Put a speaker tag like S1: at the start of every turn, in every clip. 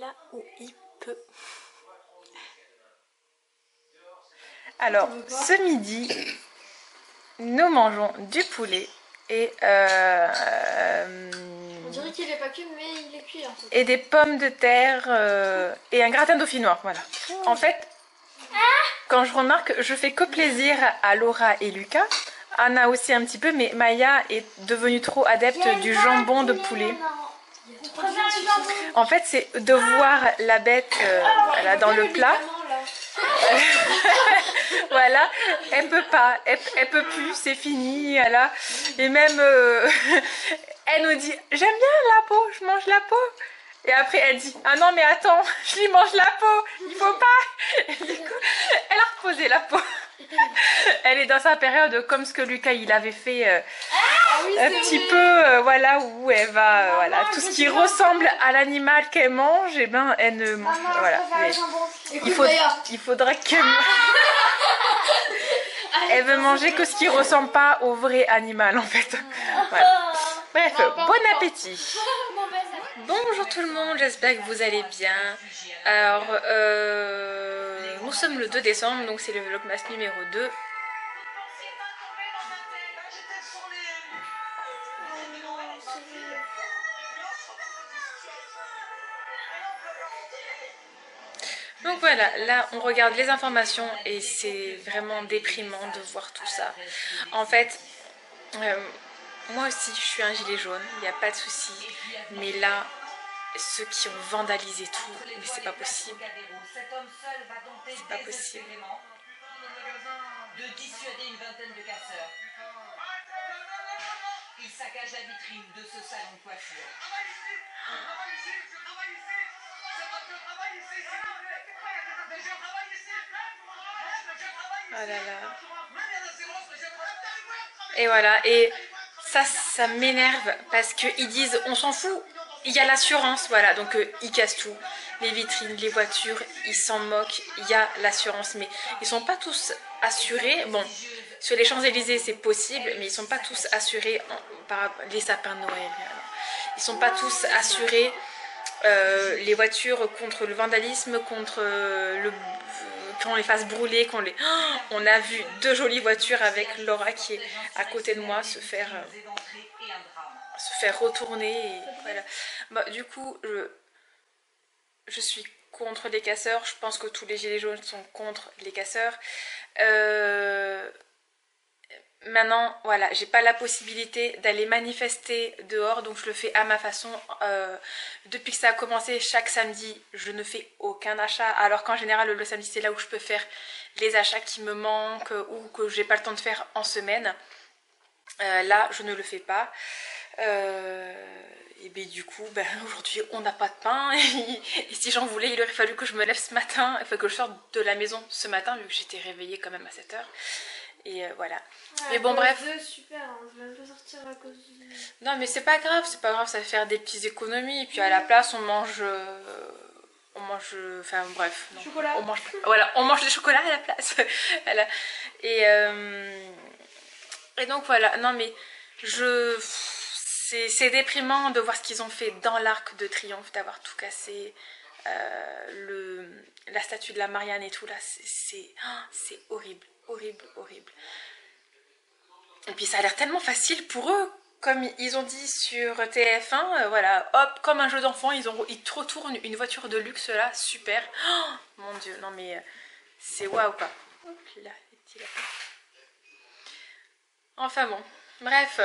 S1: là où il peut. Alors, ce midi, nous mangeons du poulet et
S2: on dirait qu'il est pas cuit, mais il est cuit en fait.
S1: Et des pommes de terre et un gratin dauphinois, voilà. En fait, quand je remarque, je fais que plaisir à Laura et Lucas. Anna aussi un petit peu, mais Maya est devenue trop adepte du jambon de poulet. En fait, c'est de voir la bête là, dans le plat. Voilà, elle peut pas, elle peut plus, c'est fini, voilà. Et même, elle nous dit, j'aime bien la peau, je mange la peau. Et après, elle dit, ah non mais attends, je lui mange la peau, il faut pas. Et du coup, elle a reposé la peau. Elle est dans sa période comme ce que Lucas il avait fait un petit peu, voilà, où elle va, voilà, tout ce qui ressemble à l'animal qu'elle mange, et ben elle ne mange pas, voilà. Il faudra qu'elle elle veut manger que ce qui ressemble pas au vrai animal en fait. Voilà. Bref, bon appétit. Bonjour tout le monde, j'espère que vous allez bien. Alors, nous sommes le 2 décembre, donc c'est le vlogmas numéro 2. Donc voilà, là on regarde les informations et c'est vraiment déprimant de voir tout ça. En fait, moi aussi je suis un gilet jaune, il n'y a pas de souci, mais là, ceux qui ont vandalisé tout, mais c'est pas possible. C'est pas possible. De dissuader une vingtaine de casseurs. Il saccage la vitrine de ce salon de coiffure. Oh là là. Et voilà, et ça m'énerve parce qu'ils disent on s'en fout, il y a l'assurance, voilà, donc ils cassent tout, les vitrines, les voitures, ils s'en moquent, il y a l'assurance, mais ils sont pas tous assurés. Bon, sur les Champs-Élysées c'est possible, mais ils sont pas tous assurés par les sapins de Noël, ils sont pas tous assurés. Les voitures contre le vandalisme, contre qu'on les fasse brûler, on a vu 2 jolies voitures avec Laura qui est à côté de moi se faire retourner et voilà. Bah, du coup je suis contre les casseurs, je pense que tous les gilets jaunes sont contre les casseurs. Maintenant, voilà, j'ai pas la possibilité d'aller manifester dehors, donc je le fais à ma façon. Depuis que ça a commencé, chaque samedi, je ne fais aucun achat, alors qu'en général, le samedi, c'est là où je peux faire les achats qui me manquent ou que j'ai pas le temps de faire en semaine. Là, je ne le fais pas. Et bien du coup, aujourd'hui, on n'a pas de pain. Et si j'en voulais, il aurait fallu que je me lève ce matin, enfin que je sorte de la maison ce matin, vu que j'étais réveillée quand même à 7 h. Et voilà. Ouais, mais bon, bref.
S2: Super, on ne va pas sortir à cause de...
S1: Non, mais c'est pas grave, ça va faire des petites économies. Et puis à la place, on mange. Enfin bref. Non,
S2: chocolat.
S1: On mange du chocolat à la place. Voilà. Et donc voilà. Non, mais c'est déprimant de voir ce qu'ils ont fait dans l'Arc de Triomphe, d'avoir tout cassé. La statue de la Marianne et tout là, c'est horrible. Horrible, horrible. Et puis ça a l'air tellement facile pour eux, comme ils ont dit sur TF1, voilà, hop, comme un jeu d'enfant, ils te retournent une voiture de luxe là, super. Oh, mon dieu, non mais c'est waouh quoi. Hop là, les petits lapins. Enfin bon, bref,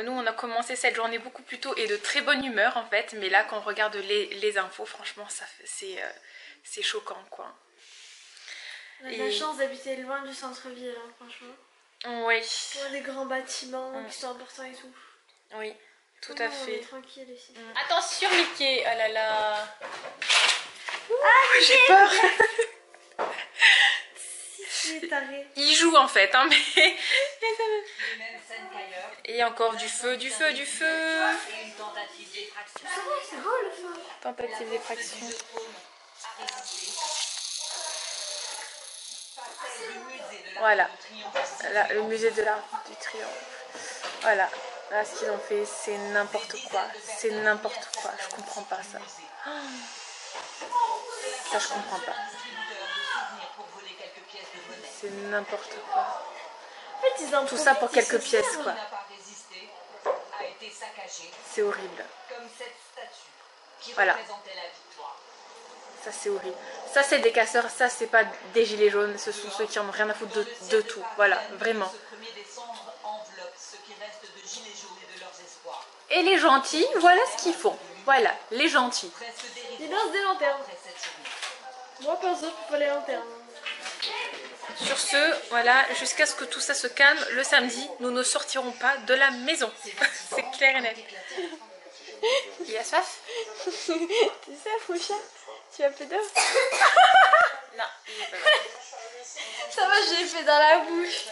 S1: nous on a commencé cette journée beaucoup plus tôt et de très bonne humeur en fait, mais là quand on regarde les infos, franchement c'est choquant quoi.
S2: On a de la chance d'habiter loin du centre-ville, hein, franchement.
S1: Oui.
S2: Pour les grands bâtiments qui sont importants et tout.
S1: Oui, tout à fait.
S2: On est tranquille ici.
S1: Attention Mickey, oh là là.
S2: J'ai
S1: peur. Il joue en fait, hein, mais... Et encore du feu, du feu, du feu.
S2: C'est beau le feu.
S1: Tentative d'effraction. Voilà, là, le musée de l'Arc du Triomphe. Voilà, là ce qu'ils ont fait, c'est n'importe quoi. C'est n'importe quoi, je comprends pas ça. Ça, je comprends pas. C'est n'importe quoi.
S2: En fait, ils en
S1: Tout ça pour quelques pièces,
S2: servent.
S1: quoi. C'est horrible. Voilà. Ça, c'est horrible. Ça, c'est des casseurs. Ça, c'est pas des gilets jaunes. Ce sont ceux qui en ont rien à foutre de tout. Voilà, vraiment. Et les gentils, voilà ce qu'ils font. Voilà, les gentils.
S2: Ils lancent des lanternes. Moi, perso, je peux pas les lanternes.
S1: Sur ce, voilà, jusqu'à ce que tout ça se calme, le samedi, nous ne sortirons pas de la maison. C'est clair et net. Il a soif?
S2: C'est ça, Foucha? Tu as peu d'eau?
S1: Non, il est pas mal.
S2: Ça va, j'ai fait dans la bouche.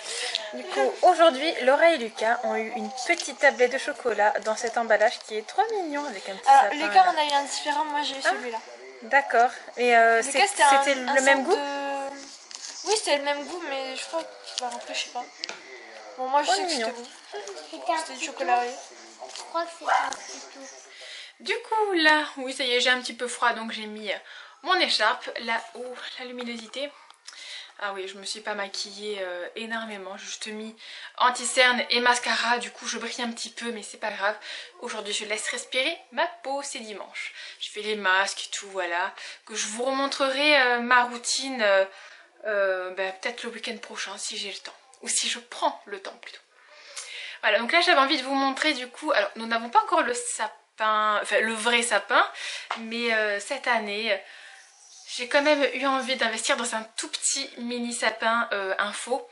S1: Du coup, aujourd'hui, Laura et Lucas ont eu une petite tablette de chocolat dans cet emballage qui est trop mignon avec un petit
S2: Alors,
S1: sapin.
S2: Lucas,
S1: Là.
S2: on a eu un différent, moi j'ai eu celui-là.
S1: D'accord. Et c'était le même goût?
S2: Oui, c'était le même goût, mais je crois que après, je sais pas. Bon, moi je sais que c'était bon. C'était du chocolat, oui.
S3: Je crois que c'était un petit tout.
S1: Du coup, là, oui, ça y est, j'ai un petit peu froid, donc j'ai mis mon écharpe. Là, oh, la luminosité. Ah oui, je me suis pas maquillée énormément, j'ai juste mis anti-cerne et mascara, du coup je brille un petit peu, mais c'est pas grave. Aujourd'hui je laisse respirer ma peau, c'est dimanche. Je fais les masques et tout, voilà. Que je vous remontrerai ma routine peut-être le week-end prochain si j'ai le temps. Ou si je prends le temps plutôt. Voilà, donc là j'avais envie de vous montrer du coup, alors nous n'avons pas encore le sapin, enfin le vrai sapin, mais cette année... J'ai quand même eu envie d'investir dans un tout petit mini sapin info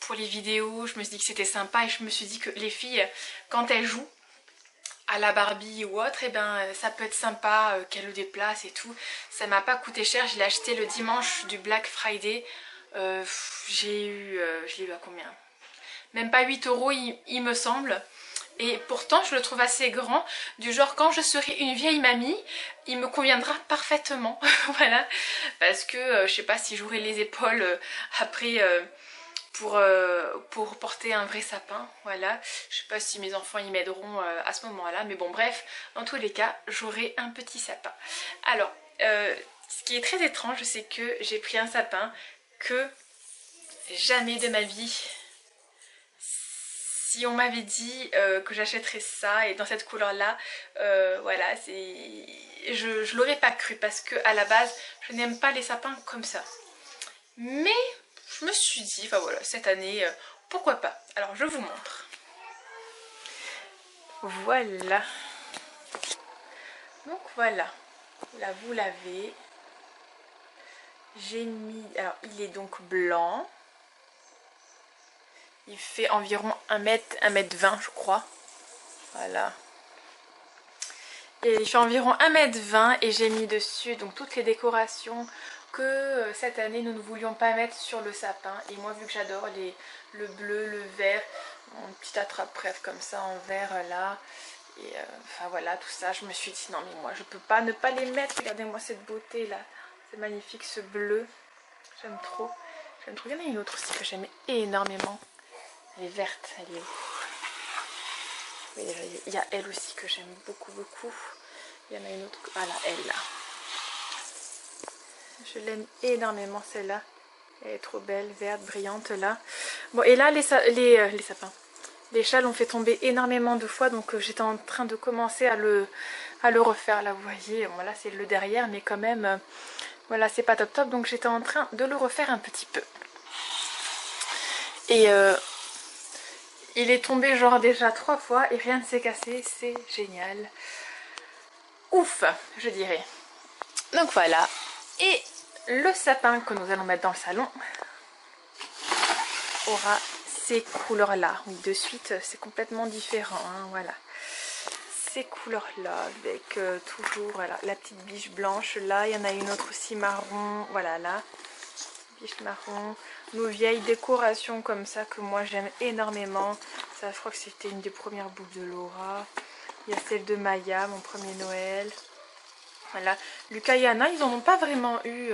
S1: pour les vidéos. Je me suis dit que c'était sympa et je me suis dit que les filles, quand elles jouent à la Barbie ou autre, et ben ça peut être sympa qu'elles le déplacent et tout. Ça m'a pas coûté cher, je l'ai acheté le dimanche du Black Friday. Je l'ai eu à combien? Même pas 8 € il me semble. Et pourtant je le trouve assez grand, du genre quand je serai une vieille mamie, il me conviendra parfaitement. Voilà, parce que je sais pas si j'aurai les épaules après pour porter un vrai sapin. Voilà, je sais pas si mes enfants y m'aideront à ce moment là, mais bon bref, dans tous les cas j'aurai un petit sapin. Alors ce qui est très étrange, c'est que j'ai pris un sapin que jamais de ma vie, si on m'avait dit que j'achèterais ça et dans cette couleur là, voilà, je l'aurais pas cru parce que à la base je n'aime pas les sapins comme ça. Mais je me suis dit, enfin voilà, cette année, pourquoi pas. Alors je vous montre. Voilà. Donc voilà, là vous l'avez. J'ai mis, alors il est donc blanc. Il fait environ 1 m, 1,20 m je crois. Voilà. Et il fait environ 1,20 m et j'ai mis dessus donc toutes les décorations que cette année nous ne voulions pas mettre sur le sapin. Et moi vu que j'adore le bleu, le vert, une petite attrape bref comme ça en vert là. Et enfin voilà tout ça, je me suis dit non mais moi je peux pas ne pas les mettre. Regardez-moi cette beauté là. C'est magnifique ce bleu. J'aime trop. J'aime trop. Il y en a une autre aussi que j'aime énormément. Elle est verte, elle est où? Oui, il y a elle aussi que j'aime beaucoup. Il y en a une autre, voilà, elle là. Je l'aime énormément celle-là. Elle est trop belle, verte, brillante là. Bon et là les sapins. Les châles ont fait tomber énormément de fois, donc j'étais en train de commencer à le refaire. Là vous voyez, bon, là c'est le derrière, mais quand même, voilà c'est pas top, donc j'étais en train de le refaire un petit peu. Et il est tombé genre déjà 3 fois et rien ne s'est cassé, c'est génial. Ouf, je dirais. Donc voilà. Et le sapin que nous allons mettre dans le salon aura ces couleurs là. Oui, de suite c'est complètement différent, hein, voilà. Ces couleurs là avec toujours voilà, la petite biche blanche là. Il y en a une autre aussi marron, voilà là. Biche marron. Nos vieilles décorations comme ça que moi j'aime énormément. Ça je crois que c'était une des premières boucles de Laura. Il y a celle de Maya, mon premier Noël. Voilà. Lucas et Anna, ils en ont pas vraiment eu.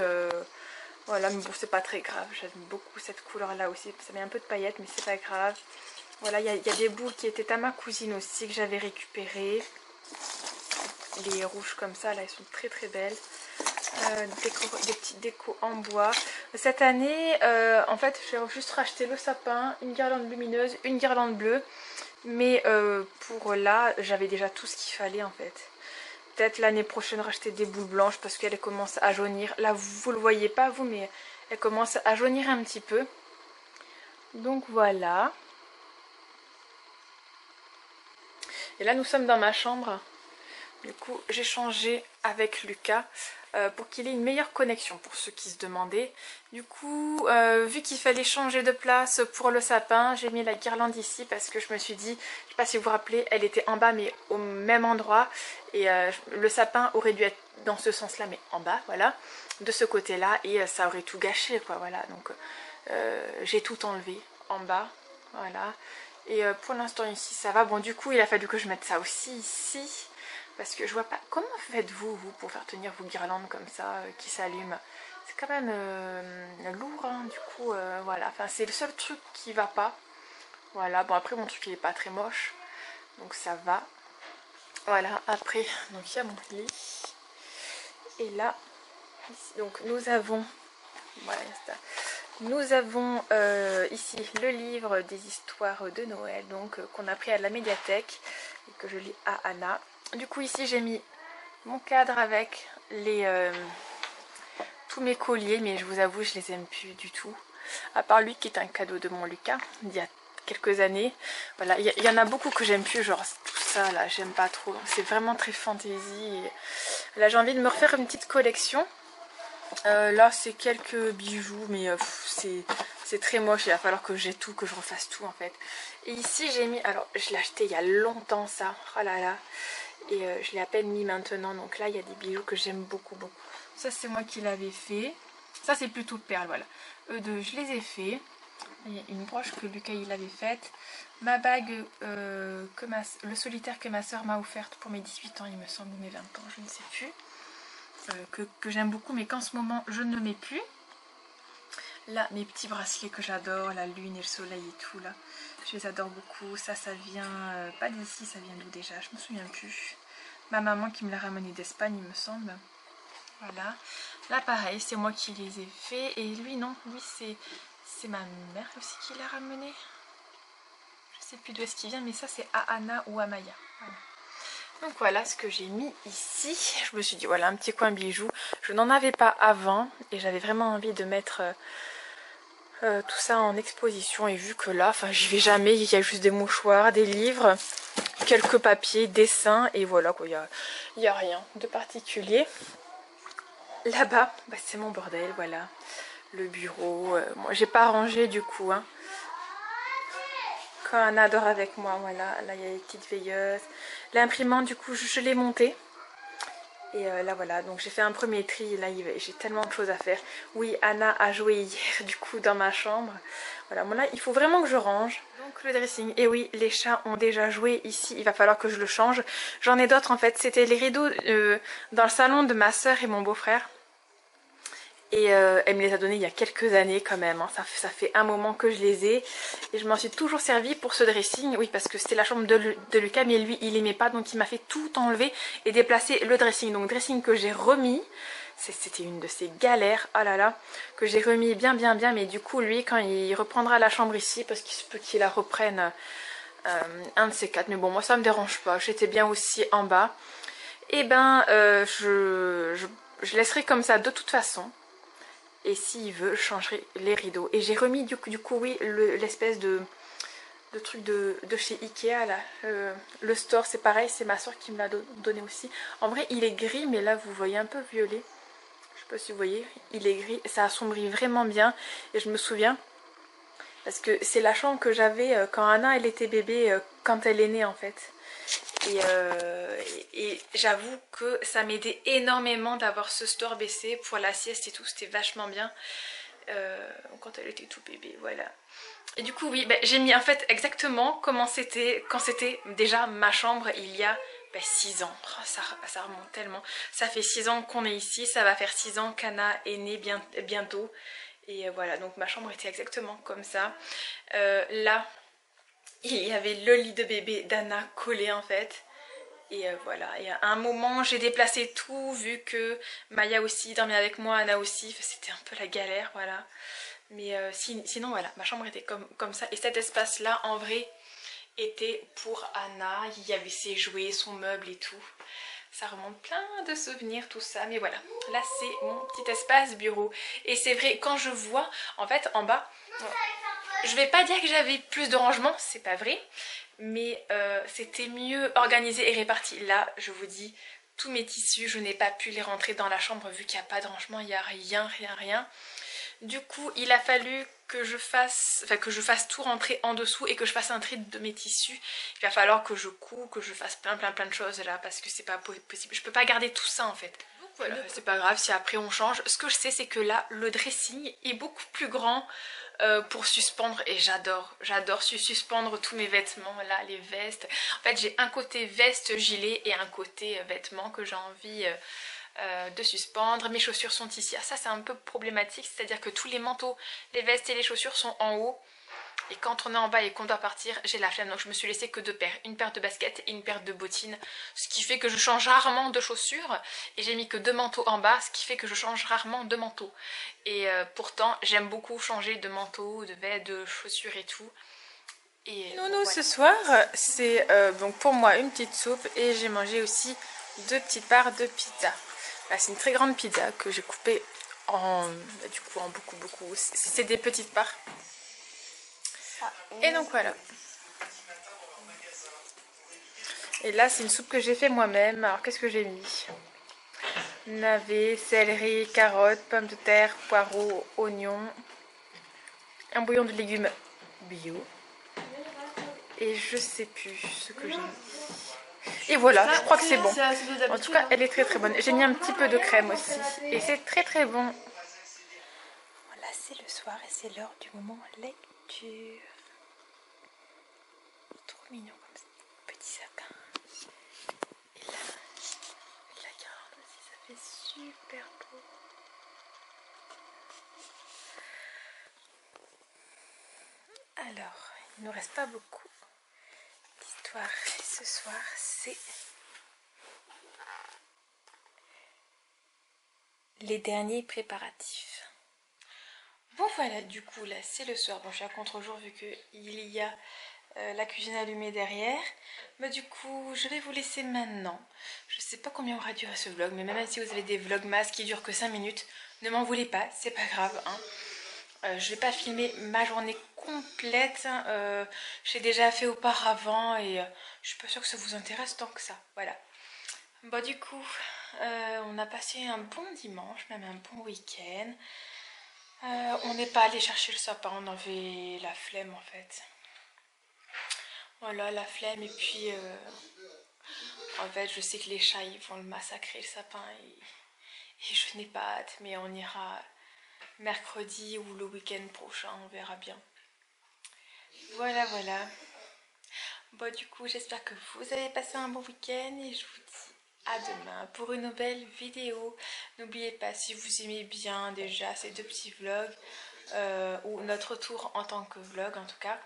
S1: Voilà, mais bon c'est pas très grave. J'aime beaucoup cette couleur là aussi. Ça met un peu de paillettes mais c'est pas grave. Voilà, il y a des boules qui étaient à ma cousine aussi que j'avais récupérées. les rouges comme ça, là elles sont très très belles. Des petites décos en bois. Cette année, en fait, j'ai juste racheté le sapin, une guirlande lumineuse, une guirlande bleue. Mais pour là, j'avais déjà tout ce qu'il fallait en fait. Peut-être l'année prochaine racheter des boules blanches parce qu'elles commencent à jaunir. Là, vous le voyez pas vous, mais elles commencent à jaunir un petit peu. Donc voilà. Et là, nous sommes dans ma chambre. Du coup, j'ai changé avec Lucas pour qu'il ait une meilleure connexion, pour ceux qui se demandaient. Du coup, vu qu'il fallait changer de place pour le sapin, j'ai mis la guirlande ici parce que je me suis dit, je sais pas si vous vous rappelez, elle était en bas mais au même endroit. Et le sapin aurait dû être dans ce sens-là, mais en bas, voilà, de ce côté-là. Et ça aurait tout gâché, quoi, voilà. Donc, j'ai tout enlevé en bas, voilà. Et pour l'instant ici, ça va. Bon, du coup, il a fallu que je mette ça aussi ici. Parce que je vois pas, comment faites-vous pour faire tenir vos guirlandes comme ça qui s'allument? C'est quand même lourd hein, du coup voilà, enfin c'est le seul truc qui va pas. Voilà, bon après mon truc il est pas très moche, donc ça va. Voilà, après, donc il y a mon lit. Et là, ici, donc nous avons, voilà, nous avons ici le livre des histoires de Noël, donc qu'on a pris à la médiathèque et que je lis à Anna. Du coup ici j'ai mis mon cadre avec tous mes colliers, mais je vous avoue je les aime plus du tout. À part lui qui est un cadeau de mon Lucas d'il y a quelques années. Voilà, il y en a beaucoup que j'aime plus, genre tout ça là, j'aime pas trop. C'est vraiment très fantaisie. Et là j'ai envie de me refaire une petite collection. Là c'est quelques bijoux, mais c'est très moche, il va falloir que j'ai tout, que je refasse tout en fait. Et ici j'ai mis, alors je l'ai acheté il y a longtemps ça, oh là là. Et je l'ai à peine mis maintenant, donc là il y a des bijoux que j'aime beaucoup beaucoup. Ça c'est moi qui l'avais fait, ça c'est plutôt perles, voilà. Eux deux je les ai fait. Il y a une broche que Lucas il avait faite. Ma bague, le solitaire que ma soeur m'a offerte pour mes 18 ans il me semble, ou mes 20 ans, je ne sais plus. Que j'aime beaucoup mais qu'en ce moment je ne mets plus. Là mes petits bracelets que j'adore, la lune et le soleil et tout là, je les adore beaucoup. Ça vient pas d'ici, ça vient d'où déjà, je me souviens plus. Ma maman qui me l'a ramené d'Espagne il me semble. Voilà, là pareil c'est moi qui les ai fait. Et lui non, lui c'est ma mère aussi qui l'a ramené. Je sais plus d'où est-ce qu'il vient, mais ça c'est à Anna ou à Maya. Voilà. Donc voilà ce que j'ai mis ici. Je me suis dit voilà un petit coin bijoux. Je n'en avais pas avant et j'avais vraiment envie de mettre tout ça en exposition. Et vu que là, enfin j'y vais jamais, il y a juste des mouchoirs, des livres, quelques papiers, dessins et voilà quoi. Il y a rien de particulier. Là-bas, bah, c'est mon bordel, voilà. Le bureau. Moi j'ai pas rangé du coup. Hein. Quand Anna dort avec moi, voilà, là il y a les petites veilleuses. L'imprimante du coup je l'ai montée. Et là voilà, donc j'ai fait un premier tri, là j'ai tellement de choses à faire. Oui, Anna a joué hier du coup dans ma chambre. Voilà, bon là il faut vraiment que je range. Donc le dressing, et oui les chats ont déjà joué ici, il va falloir que je le change. J'en ai d'autres en fait, c'était les rideaux dans le salon de ma soeur et mon beau-frère. Et elle me les a donnés il y a quelques années quand même, hein. Ça fait un moment que je les ai. Et je m'en suis toujours servi pour ce dressing. Oui parce que c'était la chambre de Lucas, mais lui il aimait pas. Donc il m'a fait tout enlever et déplacer le dressing. Donc dressing que j'ai remis. C'était une de ces galères, oh là là, que j'ai remis bien. Mais du coup lui quand il reprendra la chambre ici, parce qu'il se peut qu'il la reprenne un de ces quatre. Mais bon moi ça me dérange pas, j'étais bien aussi en bas. Et ben je laisserai comme ça de toute façon. Et s'il veut, je changerai les rideaux. Et j'ai remis du coup oui, l'espèce de truc de chez Ikea là. Le store, c'est pareil, c'est ma soeur qui me l'a donné aussi. En vrai, il est gris, mais là, vous voyez un peu violet. Je sais pas si vous voyez, il est gris. Ça assombrit vraiment bien. Et je me souviens, parce que c'est la chambre que j'avais quand Anna, elle était bébé, quand elle est née en fait. Et j'avoue que ça m'aidait énormément d'avoir ce store baissé pour la sieste et tout, c'était vachement bien quand elle était tout bébé, voilà. Et du coup oui, bah, j'ai mis en fait exactement comment c'était quand c'était déjà ma chambre il y a 6 ans. Oh, ça remonte tellement. Ça fait 6 ans qu'on est ici, ça va faire 6 ans qu'Anna est née bientôt. Et voilà, donc ma chambre était exactement comme ça. Là, il y avait le lit de bébé d'Anna collé en fait. Et voilà, et à un moment j'ai déplacé tout vu que Maya aussi dormait avec moi, Anna aussi, c'était un peu la galère, voilà. Mais sinon voilà, ma chambre était comme ça. Et cet espace là en vrai était pour Anna, il y avait ses jouets, son meuble et tout. Ça remonte plein de souvenirs tout ça, mais voilà, là c'est mon petit espace bureau. Et c'est vrai, quand je vois en fait en bas, je vais pas dire que j'avais plus de rangement, c'est pas vrai, mais c'était mieux organisé et réparti. Là je vous dis, tous mes tissus, je n'ai pas pu les rentrer dans la chambre vu qu'il n'y a pas de rangement, il n'y a rien. Du coup il a fallu que je fasse tout rentrer en dessous et que je fasse un tri de mes tissus. Il va falloir que je couds, que je fasse plein de choses là parce que c'est pas possible, je peux pas garder tout ça en fait. Donc voilà, c'est pas grave si après on change. Ce que je sais c'est que là le dressing est beaucoup plus grand pour suspendre, et j'adore suspendre tous mes vêtements là, les vestes. En fait j'ai un côté veste gilet et un côté vêtements que j'ai envie de suspendre. Mes chaussures sont ici. Ah, ça c'est un peu problématique, c'est à dire que tous les manteaux, les vestes et les chaussures sont en haut, et quand on est en bas et qu'on doit partir, j'ai la flemme, donc je me suis laissée que 2 paires, une paire de baskets et une paire de bottines, ce qui fait que je change rarement de chaussures, et j'ai mis que 2 manteaux en bas, ce qui fait que je change rarement de manteau. Et pourtant j'aime beaucoup changer de manteau, de vestes, de chaussures et tout. Et nounou, voilà. Ce soir c'est donc pour moi une petite soupe, et j'ai mangé aussi 2 petites parts de pizza. Là c'est une très grande pizza que j'ai coupée en beaucoup, c'est des petites parts. Et donc voilà. Et là c'est une soupe que j'ai fait moi-même. Alors qu'est-ce que j'ai mis? Navets, céleri, carottes, pommes de terre, poireaux, oignons, un bouillon de légumes bio, et je sais plus ce que j'ai mis. Et voilà, je crois que c'est bon. En tout cas elle est très bonne. J'ai mis un petit peu de crème aussi, et c'est très bon. Voilà, c'est le soir et c'est l'heure du moment lecture. Trop mignon comme ça, petit sapin. Et là, la guirlande aussi, ça fait super beau. Alors, il ne nous reste pas beaucoup. L'histoire ce soir, c'est les derniers préparatifs. Bon voilà, du coup là c'est le soir. Bon, je suis à contre-jour vu qu'il y a la cuisine allumée derrière. Mais du coup je vais vous laisser maintenant. Je sais pas combien aura duré ce vlog, mais même si vous avez des vlogmas qui durent que 5 minutes, ne m'en voulez pas, c'est pas grave hein. Je vais pas filmer ma journée complète, j'ai déjà fait auparavant, et je suis pas sûre que ça vous intéresse tant que ça. Voilà. Bon du coup on a passé un bon dimanche, même un bon week-end. On n'est pas allé chercher le sapin, on avait la flemme en fait. Voilà, la flemme, et puis en fait je sais que les chats ils vont le massacrer le sapin, et je n'ai pas hâte, mais on ira mercredi ou le week-end prochain, on verra bien. Voilà. Bon du coup j'espère que vous avez passé un bon week-end, et je vous dis à demain pour une nouvelle vidéo. N'oubliez pas, si vous aimez bien déjà ces 2 petits vlogs, ou notre tour en tant que vlog en tout cas,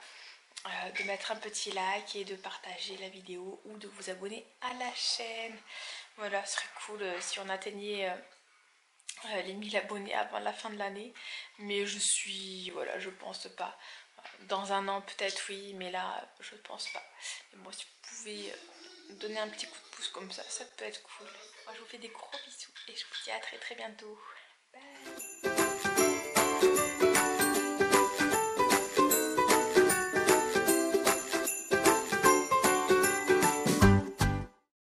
S1: de mettre un petit like et de partager la vidéo, ou de vous abonner à la chaîne. Voilà, ce serait cool si on atteignait les 1000 abonnés avant la fin de l'année, mais je pense pas. Dans un an peut-être oui, mais là je pense pas. Et moi, si vous pouvez donner un petit coup de pouce comme ça peut être cool. Moi je vous fais des gros bisous, et je vous dis à très bientôt. Bye.